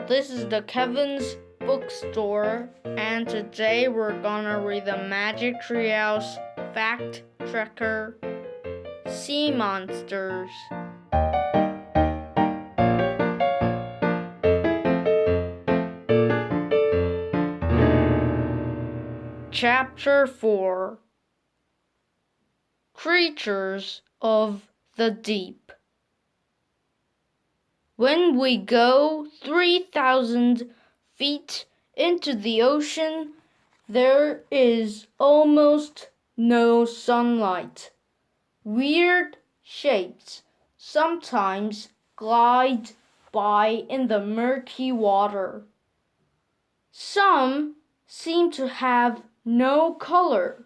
This is the Kevin's bookstore, and today we're gonna read the Magic Treehouse Fact Tracker Sea Monsters. Chapter 4 Creatures of the Deep. When we go 3,000 feet into the ocean, there is almost no sunlight. Weird shapes sometimes glide by in the murky water. Some seem to have no color.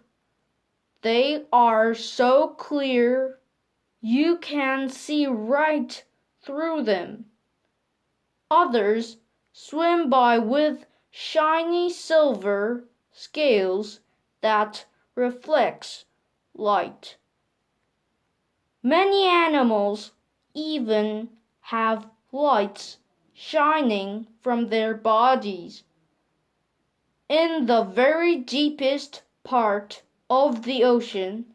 They are so clear you can see right through them. Others swim by with shiny silver scales that reflects light. Many animals even have lights shining from their bodies. In the very deepest part of the ocean,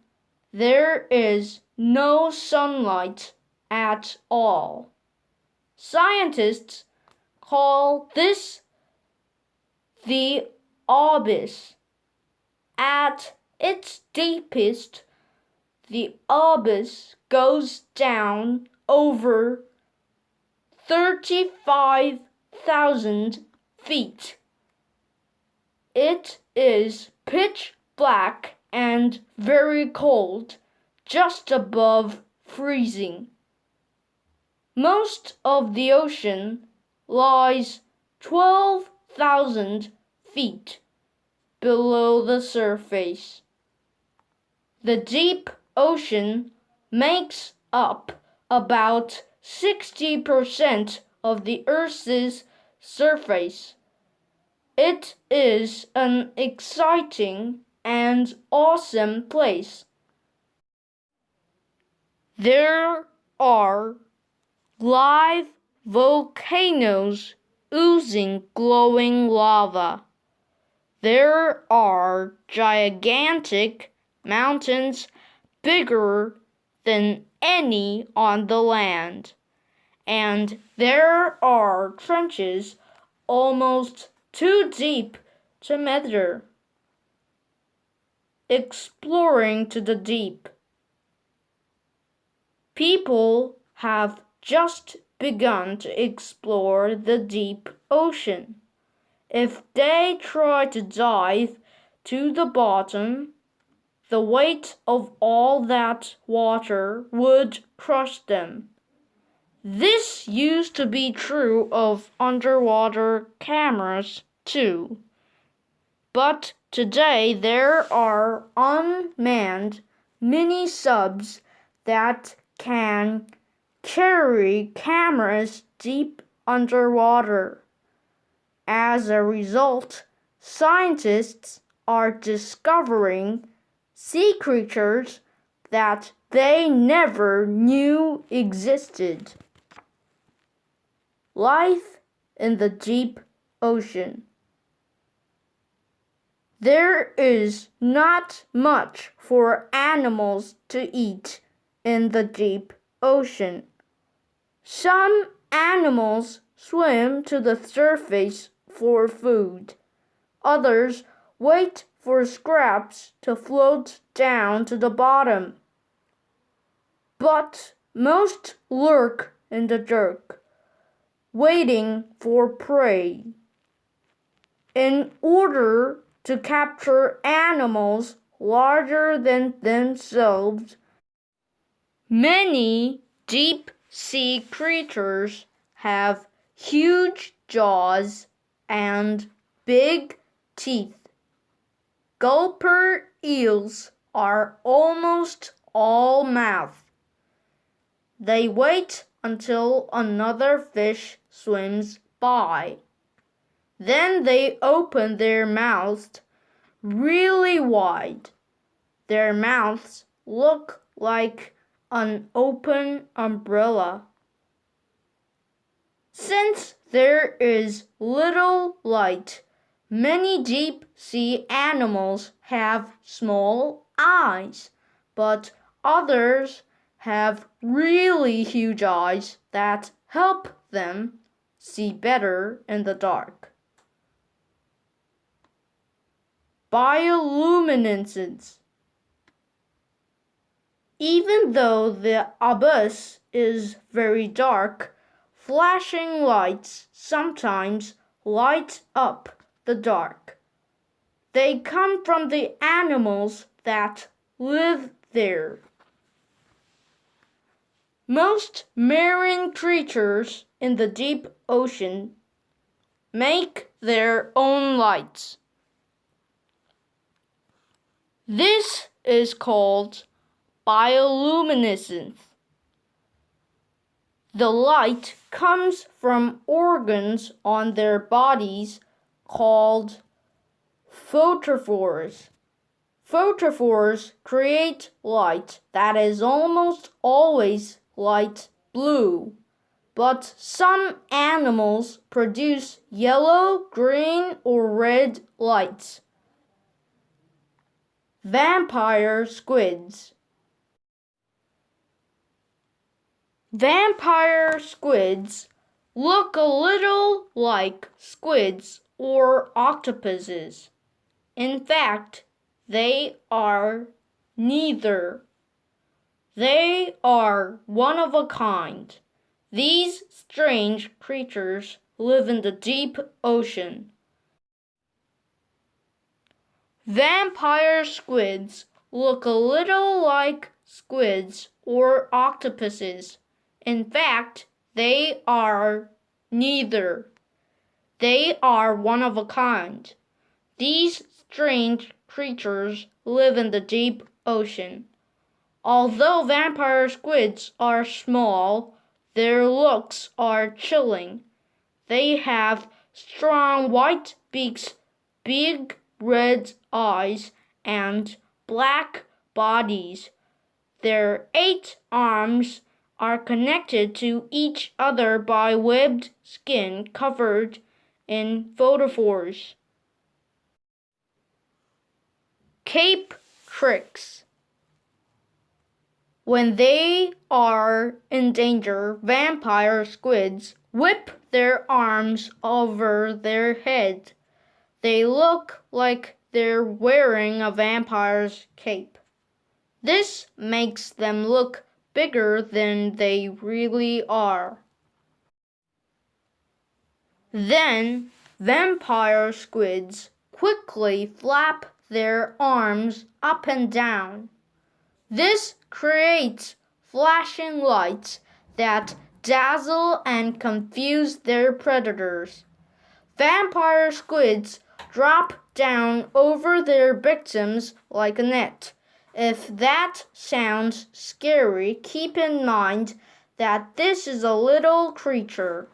there is no sunlight at all. Scientists call this the abyss. At its deepest, the abyss goes down over 35,000 feet. It is pitch black and very cold, just above freezing. Most of the ocean lies 12,000 feet below the surface. The deep ocean makes up about 60% of the Earth's surface. It is an exciting and awesome place. There are live volcanoes oozing glowing lava. There are gigantic mountains bigger than any on the land, and there are trenches almost too deep to measure. Exploring to the deep. People have just begun to explore the deep ocean. If they try to dive to the bottom, the weight of all that water would crush them. This used to be true of underwater cameras too. But today there are unmanned mini-subs that can carry cameras deep underwater. As a result, scientists are discovering sea creatures that they never knew existed. Life in the deep ocean. There is not much for animals to eat in the deep ocean. Some animals swim to the surface for food. Others wait for scraps to float down to the bottom. But most lurk in the dark, waiting for prey. In order to capture animals larger than themselves, many deep-sea creatures have huge jaws and big teeth. Gulper eels are almost all mouth. They wait until another fish swims by. Then they open their mouths really wide. Their mouths look like an open umbrella. Since there is little light, many deep sea animals have small eyes, but others have really huge eyes that help them see better in the dark. Bioluminescence. Even though the abyss is very dark, flashing lights sometimes light up the dark. They come from the animals that live there. Most marine creatures in the deep ocean make their own lights. This is called bioluminescence. The light comes from organs on their bodies called photophores. Photophores create light that is almost always light blue, but some animals produce yellow, green, or red lights. Vampire squids. Vampire squids look a little like squids or octopuses. In fact, they are neither. They are one of a kind. These strange creatures live in the deep ocean. Vampire squids look a little like squids or octopuses. In fact, they are neither. They are one of a kind. These strange creatures live in the deep ocean. Although vampire squids are small, their looks are chilling. They have strong white beaks, big red eyes, and black bodies. Their 8 arms are connected to each other by webbed skin covered in photophores. Cape tricks. When they are in danger, vampire squids whip their arms over their head. They look like they're wearing a vampire's cape. This makes them look bigger than they really are. Then vampire squids quickly flap their arms up and down. This creates flashing lights that dazzle and confuse their predators. Vampire squids drop down over their victims like a net. If that sounds scary, keep in mind that this is a little creature.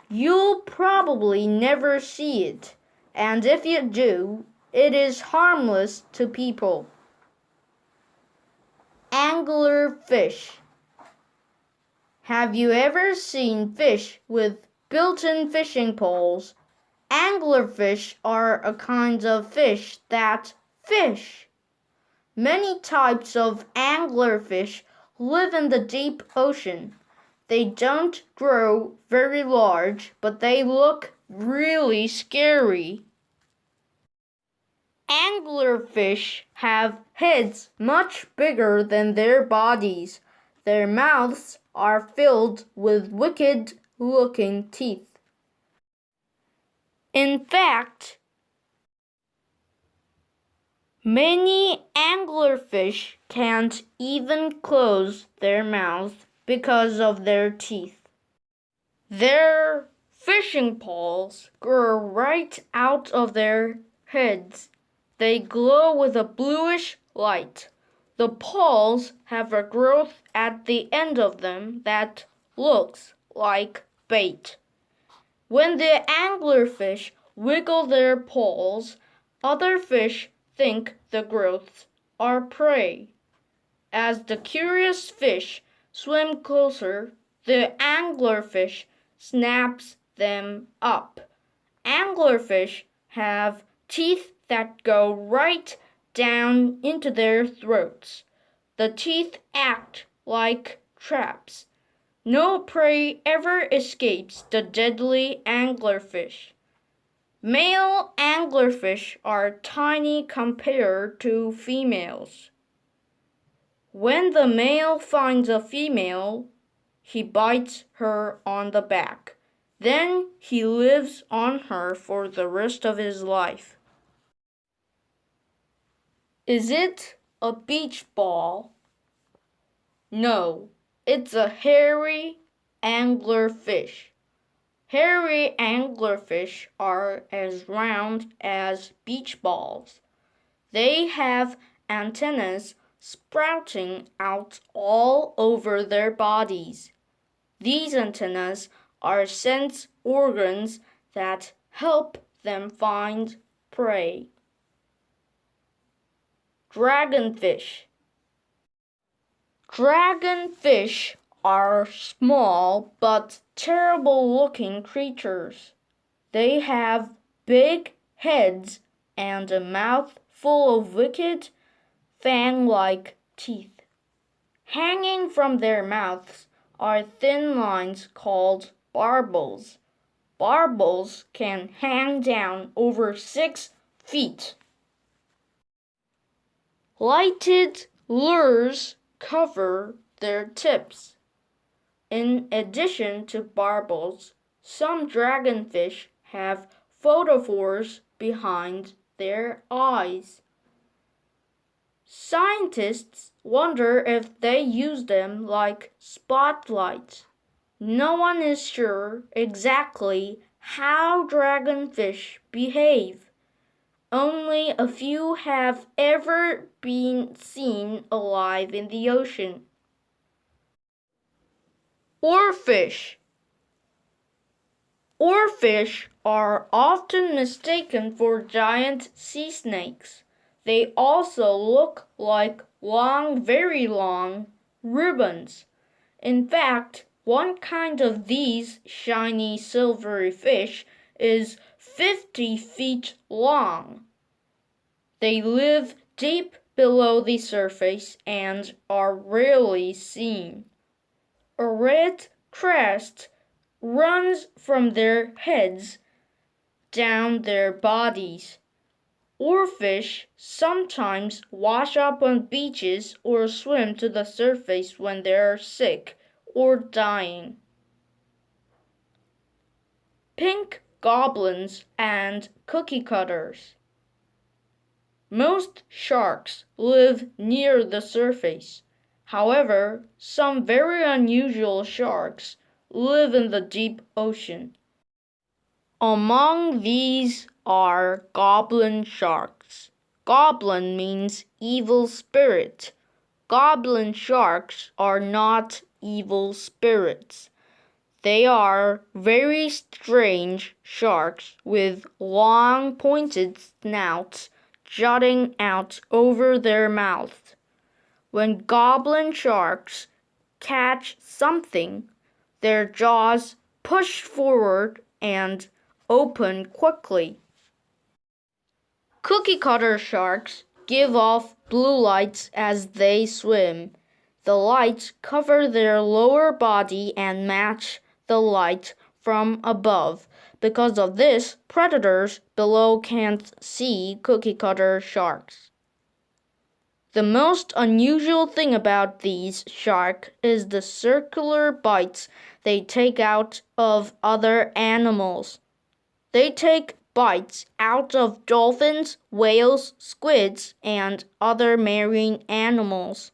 You'll probably never see it, and if you do, it is harmless to people. Anglerfish. Have you ever seen fish with built-in fishing poles? Anglerfish are a kind of fish that fish. Many types of anglerfish live in the deep ocean. They don't grow very large, but they look really scary. Anglerfish have heads much bigger than their bodies. Their mouths are filled with wicked-looking teeth. In fact, many anglerfish can't even close their mouths because of their teeth. Their fishing poles grow right out of their heads. They glow with a bluish light. The poles have a growth at the end of them that looks like bait. When the anglerfish wiggle their poles, other fish think the growths are prey. As the curious fish swim closer, the anglerfish snaps them up. Anglerfish have teeth that go right down into their throats. The teeth act like traps. No prey ever escapes the deadly anglerfish. Male anglerfish are tiny compared to females. When the male finds a female, he bites her on the back. Then he lives on her for the rest of his life. Is it a beach ball? No, it's a hairy anglerfish. Hairy anglerfish are as round as beach balls. They have antennas sprouting out all over their bodies. These antennas are sense organs that help them find prey. Dragonfish. Dragonfish are small but terrible-looking creatures. They have big heads and a mouth full of wicked, fang-like teeth. Hanging from their mouths are thin lines called barbels. Barbels can hang down over 6 feet. Lighted lures cover their tips. In addition to barbels, some dragonfish have photophores behind their eyes. Scientists wonder if they use them like spotlights. No one is sure exactly how dragonfish behave. Only a few have ever been seen alive in the ocean. Oarfish. Oarfish are often mistaken for giant sea snakes. They also look like long, very long ribbons. In fact, one kind of these shiny silvery fish is 50 feet long. They live deep below the surface and are rarely seen. A red crest runs from their heads down their bodies. Oarfish sometimes wash up on beaches or swim to the surface when they are sick or dying. Pink goblins and cookie cutters. Most sharks live near the surface. However, some very unusual sharks live in the deep ocean. Among these are goblin sharks. Goblin means evil spirit. Goblin sharks are not evil spirits. They are very strange sharks with long pointed snouts jutting out over their mouths. When goblin sharks catch something, their jaws push forward and open quickly. Cookie cutter sharks give off blue lights as they swim. The lights cover their lower body and match the light from above. Because of this, predators below can't see cookie cutter sharks. The most unusual thing about these sharks is the circular bites they take out of other animals. They take bites out of dolphins, whales, squids, and other marine animals.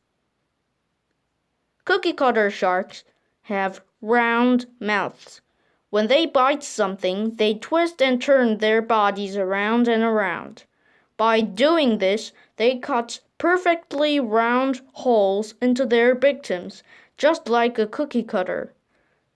Cookie cutter sharks have round mouths. When they bite something, they twist and turn their bodies around and around. By doing this, they cut perfectly round holes into their victims, just like a cookie cutter.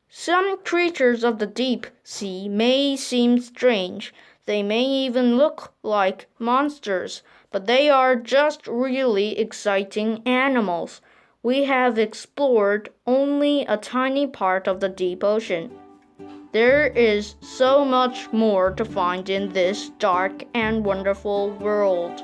Some creatures of the deep sea may seem strange. They may even look like monsters, but they are just really exciting animals. We have explored only a tiny part of the deep ocean. There is so much more to find in this dark and wonderful world.